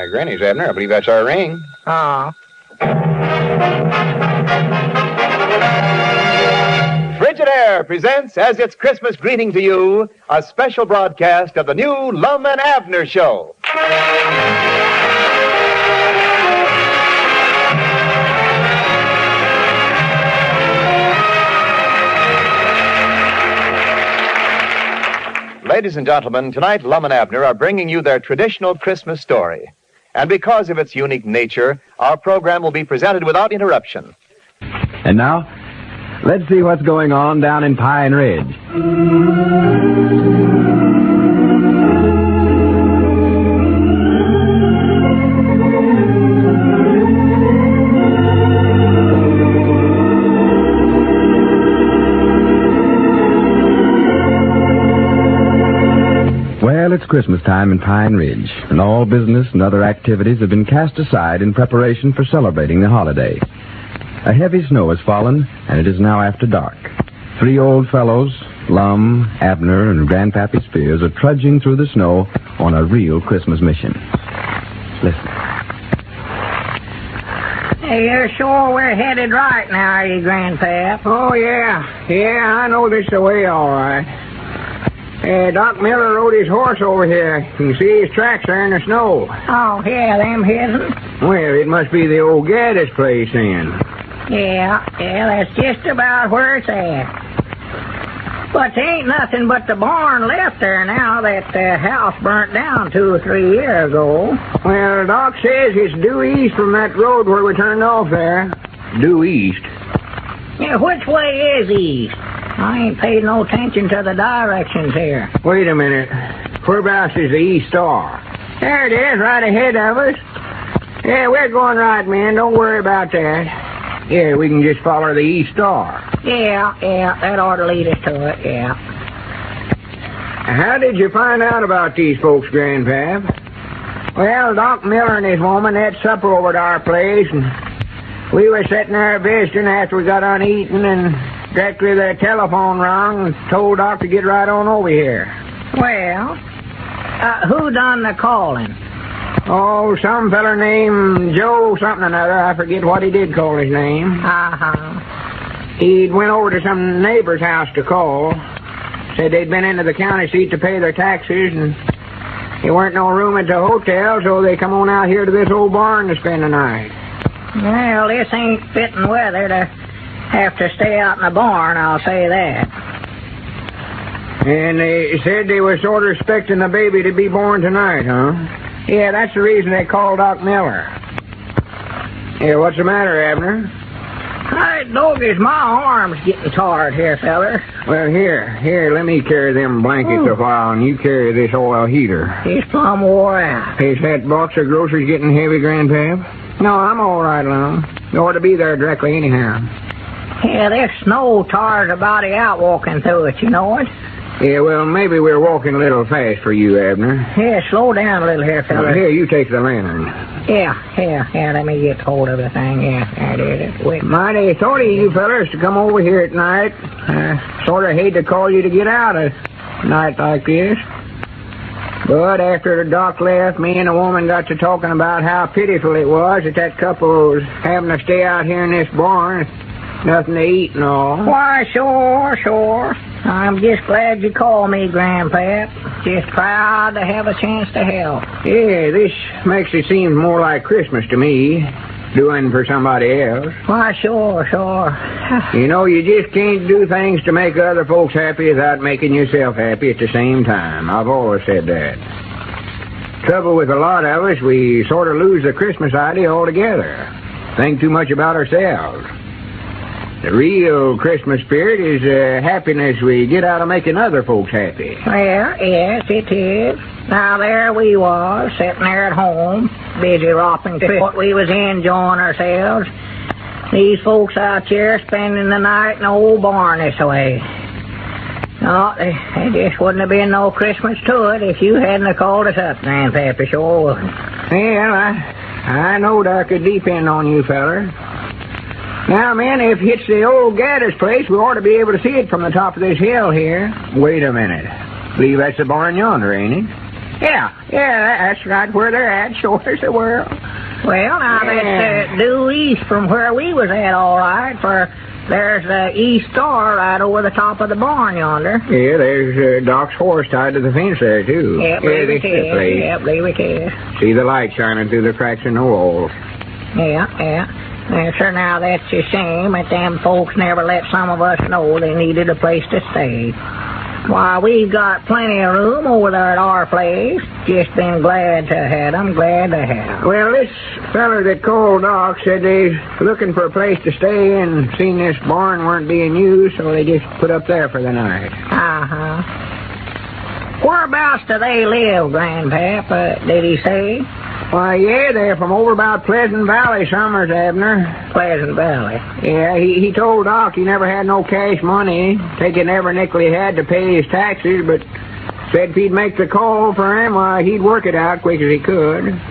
Granny's, Abner. I believe that's our ring. Oh. Frigidaire presents, as its Christmas greeting to you, a special broadcast of the new Lum and Abner Show. Ladies and gentlemen, tonight Lum and Abner are bringing you their traditional Christmas story. And because of its unique nature, our program will be presented without interruption. And now, let's see what's going on down in Pine Ridge. Well, it's Christmas time in Pine Ridge, and all business and other activities have been cast aside in preparation for celebrating the holiday. A heavy snow has fallen, and it is now after dark. Three old fellows, Lum, Abner, and Grandpappy Spears, are trudging through the snow on a real Christmas mission. Listen. Hey, you're sure we're headed right now, are you, Grandpap? Oh, yeah. Yeah, I know this the way all right. Doc Miller rode his horse over here. You can see his tracks there in the snow. Oh, yeah, them his'n. Well, it must be the old Gaddis place then. Yeah, that's just about where it's at. But there ain't nothing but the barn left there now that the house burnt down 2 or 3 years ago. Well, Doc says it's due east from that road where we turned off there. Due east? Yeah, which way is east? I ain't paid no attention to the directions here. Wait a minute. Whereabouts is the East Star? There it is, right ahead of us. Yeah, we're going right, man. Don't worry about that. Yeah, we can just follow the East Star. Yeah, that ought to lead us to it, yeah. How did you find out about these folks, Grandpap? Well, Doc Miller and his woman had supper over at our place, and we were sitting there visiting after we got on eating, and directly the telephone rung and told Doc to get right on over here. Well, who done the calling? Oh, some feller named Joe something or another. I forget what he did call his name. Uh-huh. He'd went over to some neighbor's house to call. Said they'd been into the county seat to pay their taxes, and there weren't no room at the hotel, so they come on out here to this old barn to spend the night. Well, this ain't fitting weather to have to stay out in the barn, I'll say that. And they said they were sort of expecting the baby to be born tonight, huh? Yeah, that's the reason they called Doc Miller. Yeah, what's the matter, Abner? Hey, doggies, my arm's getting tired here, feller. Well, here, let me carry them blankets a while, and you carry this oil heater. He's plumb wore out. Is that box of groceries getting heavy, Grandpap? No, I'm all right, Lum. You ought to be there directly anyhow. Yeah, this snow tires a body out walking through it, you know it? Yeah, well, maybe we're walking a little fast for you, Abner. Yeah, slow down a little here, fella. Well, here, you take the lantern. Yeah, let me get hold of the thing. Yeah, there it is. Wait. Mighty thought of you fellers to come over here at night. Sort of hate to call you to get out a night like this. But after the doc left, me and the woman got to talking about how pitiful it was that couple was having to stay out here in this barn. Nothing to eat and all. Why, sure. I'm just glad you called me, Grandpap. Just proud to have a chance to help. Yeah, this makes it seem more like Christmas to me, doing for somebody else. Why, sure. You know, you just can't do things to make other folks happy without making yourself happy at the same time. I've always said that. Trouble with a lot of us, we sort of lose the Christmas idea altogether. Think too much about ourselves. The real Christmas spirit is happiness we get out of making other folks happy. Well, yes, it is. Now, there we was, sitting there at home, busy romping to what we was enjoying ourselves. These folks out here spending the night in the old barn this way. No, there just wouldn't have been no Christmas to it if you hadn't have called us up, Grandpappy, sure wouldn't. Well, I knowed I could depend on you, feller. Now, man, if it's the old Gaddis place, we ought to be able to see it from the top of this hill here. Wait a minute. Believe that's the barn yonder, ain't it? Yeah, that's right where they're at, sure as the world. Well, now, that's due east from where we was at, all right, for there's the east star right over the top of the barn yonder. Yeah, there's Doc's horse tied to the fence there, too. Yep, believe it is. Yep, believe it is. See the light shining through the cracks in the walls. Yeah. Yes, sir, now that's a shame that them folks never let some of us know they needed a place to stay. Why, we've got plenty of room over there at our place. Just been glad to have them, glad to have 'em. Well, this feller that called Doc said they's looking for a place to stay and seen this barn weren't being used, so they just put up there for the night. Uh-huh. Whereabouts do they live, Grandpap? Did he say? Why, yeah, they're from over about Pleasant Valley, Summers, Abner. Pleasant Valley. Yeah, he told Doc he never had no cash money, taking every nickel he had to pay his taxes, but said if he'd make the call for him, why, he'd work it out quick as he could.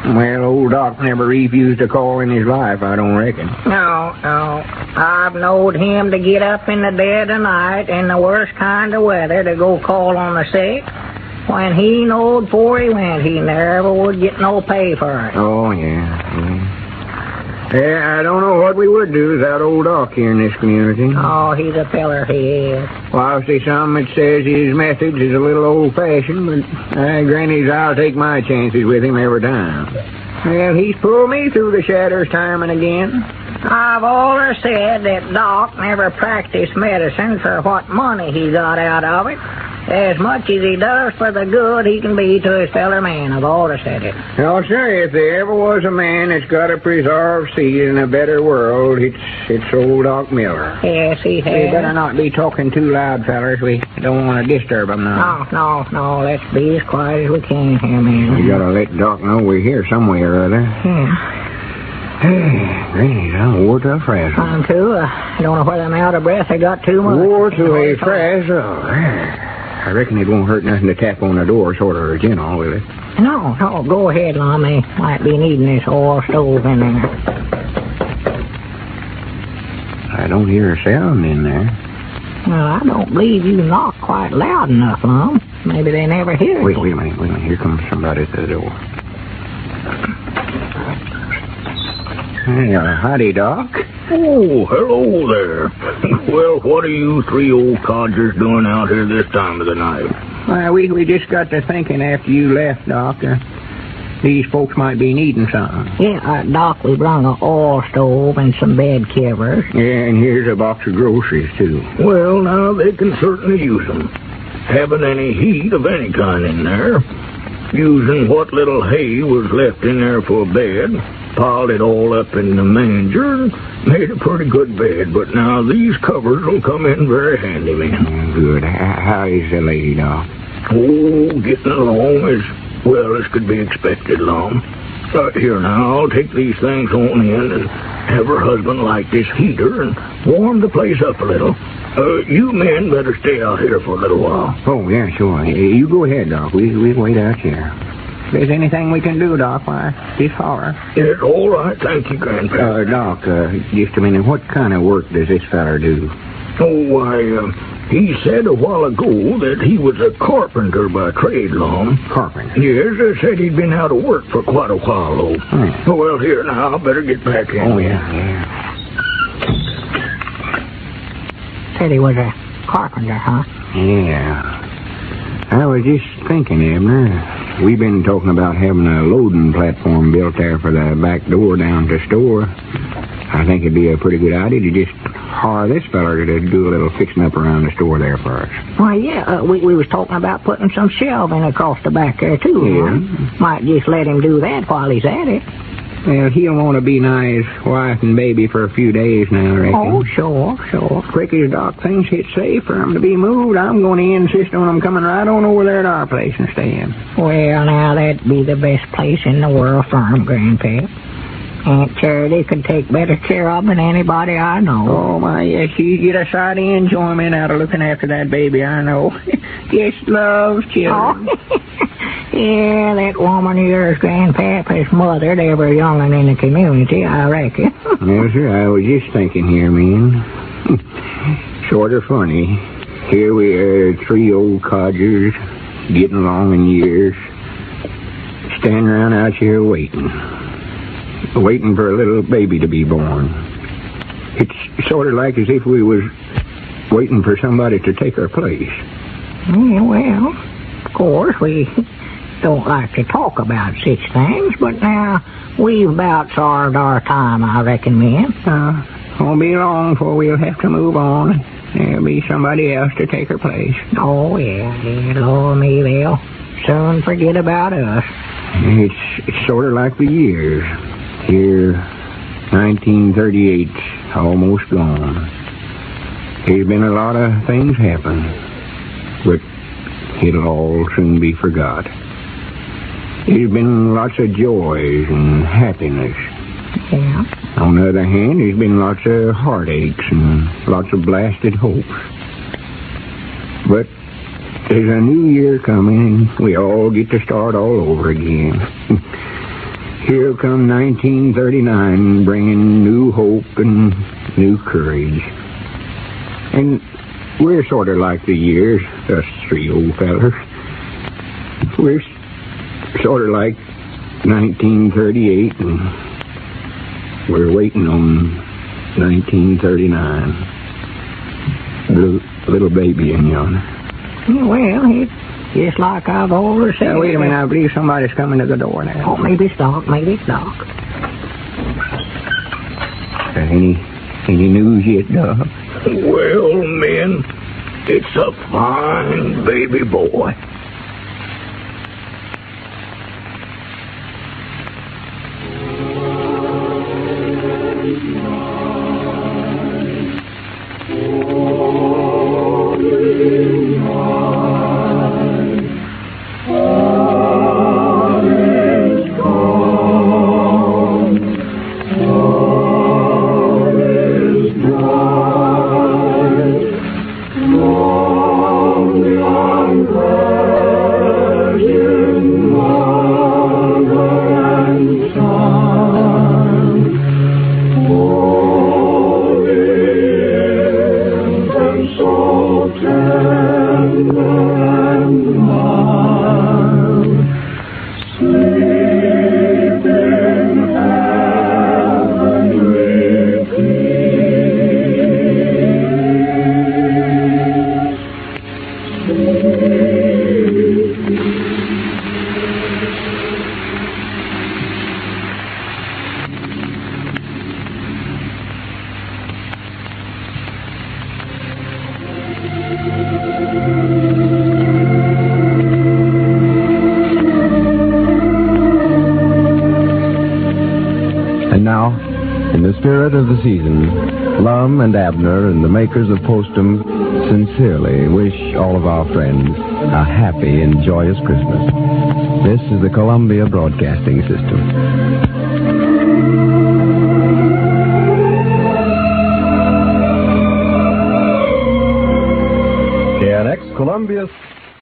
Well, old Doc never refused a call in his life, I don't reckon. No. I've knowed him to get up in the dead of night in the worst kind of weather to go call on the sick. When he knowed before he went, he never would get no pay for it. Oh, yeah. Yeah, I don't know what we would do without old Doc here in this community. Oh, he's a feller, he is. Well, I see some that says his methods is a little old-fashioned, but granny's I'll take my chances with him every time. Well, he's pulled me through the shadows time and again. I've always said that Doc never practiced medicine for what money he got out of it, as much as he does for the good he can be to his fellow man. I've always said it. Well, sir, if there ever was a man that's got a preserved seed in a better world, it's old Doc Miller. Yes, he has. We better not be talking too loud, fellers. We don't want to disturb him now. No. Let's be as quiet as we can here, man. We gotta let Doc know we're here somewhere or other. Yeah. Hey, Granny, I'm wore to a frazzle. I'm too. I don't know whether I'm out of breath. I got too much. Wore to a frazzle. I reckon it won't hurt nothing to tap on the door, sort of gentle, will it? No. Go ahead, Lum. They might be needing this oil stove in there. I don't hear a sound in there. Well, I don't believe you knock quite loud enough, Lum. Maybe they never hear it. Wait a minute. Here comes somebody at the door. Hey, howdy, Doc. Oh, hello there. Well, what are you three old codgers doing out here this time of the night? Well, we just got to thinking after you left, Doc. These folks might be needing something. Yeah, Doc, we brung an oil stove and some bed covers. Yeah, and here's a box of groceries, too. Well, now, they can certainly use them. Haven't any heat of any kind in there. Using what little hay was left in there for a bed, piled it all up in the manger, and made a pretty good bed. But now these covers will come in very handy, man. Good. How is the lady, Doc? Oh, getting along as well as could be expected, Lum. Here now, I'll take these things on in and have her husband light this heater and warm the place up a little. You men better stay out here for a little while. Oh, yeah, sure. You go ahead, Doc. We'll wait out here. If there's anything we can do, Doc, why, just holler. It's all right. Thank you, Grandpa. Doc, just a minute. What kind of work does this feller do? Oh, why, he said a while ago that he was a carpenter by trade, Lum. Carpenter? Yes, said he'd been out of work for quite a while, though. Hmm. Well, here now, I better get back in. Oh, yeah. Said he was a carpenter, huh? Yeah. I was just thinking, Abner, we've been talking about having a loading platform built there for the back door down to store. I think it'd be a pretty good idea to just hire this feller to do a little fixing up around the store there for us. Why, yeah, we was talking about putting some shelving across the back there, too. Yeah. Huh? Might just let him do that while he's at it. Well, he'll want to be nigh his wife and baby for a few days now, I reckon. Oh, sure. Quick as Doc thinks it's safe for him to be moved, I'm going to insist on him coming right on over there at our place and staying. Well, now, that'd be the best place in the world for him, Grandpa. Aunt Charity could take better care of him than anybody I know. Oh, my, yes, she get a sight of enjoyment out of looking after that baby, I know. Just loves children. Oh. Yeah, that woman of yours, Grandpap, has mothered every young'un in the community, I reckon. Yes, sir, I was just thinking here, man. Sort of funny. Here we are, three old codgers, getting along in years, standing around out here waiting for a little baby to be born. It's sort of like as if we was waiting for somebody to take our place. Well, of course, we don't like to talk about such things, but now we've about served our time, I reckon, men. Won't be long before we'll have to move on. There'll be somebody else to take her place. Oh, yeah, Lord me, they'll soon forget about us. It's sort of like the years. Here, 1938's almost gone. There's been a lot of things happen, but it'll all soon be forgot. There's been lots of joys and happiness. Yeah. On the other hand, there's been lots of heartaches and lots of blasted hopes. But there's a new year coming, and we all get to start all over again. Here come 1939, bringing new hope and new courage. And we're sort of like the years, us three old fellers. We're sort of like 1938, and we're waiting on 1939. The little baby in yonder. Well, it's just like I've always said. Wait a minute, I believe somebody's coming to the door now. Oh, maybe it's Doc, Any news yet, Doc? Well, men, it's a fine baby boy. And now, in the spirit of the season, Lum and Abner and the makers of Postum sincerely wish all of our friends a happy and joyous Christmas. This is the Columbia Broadcasting System. KNX Columbia.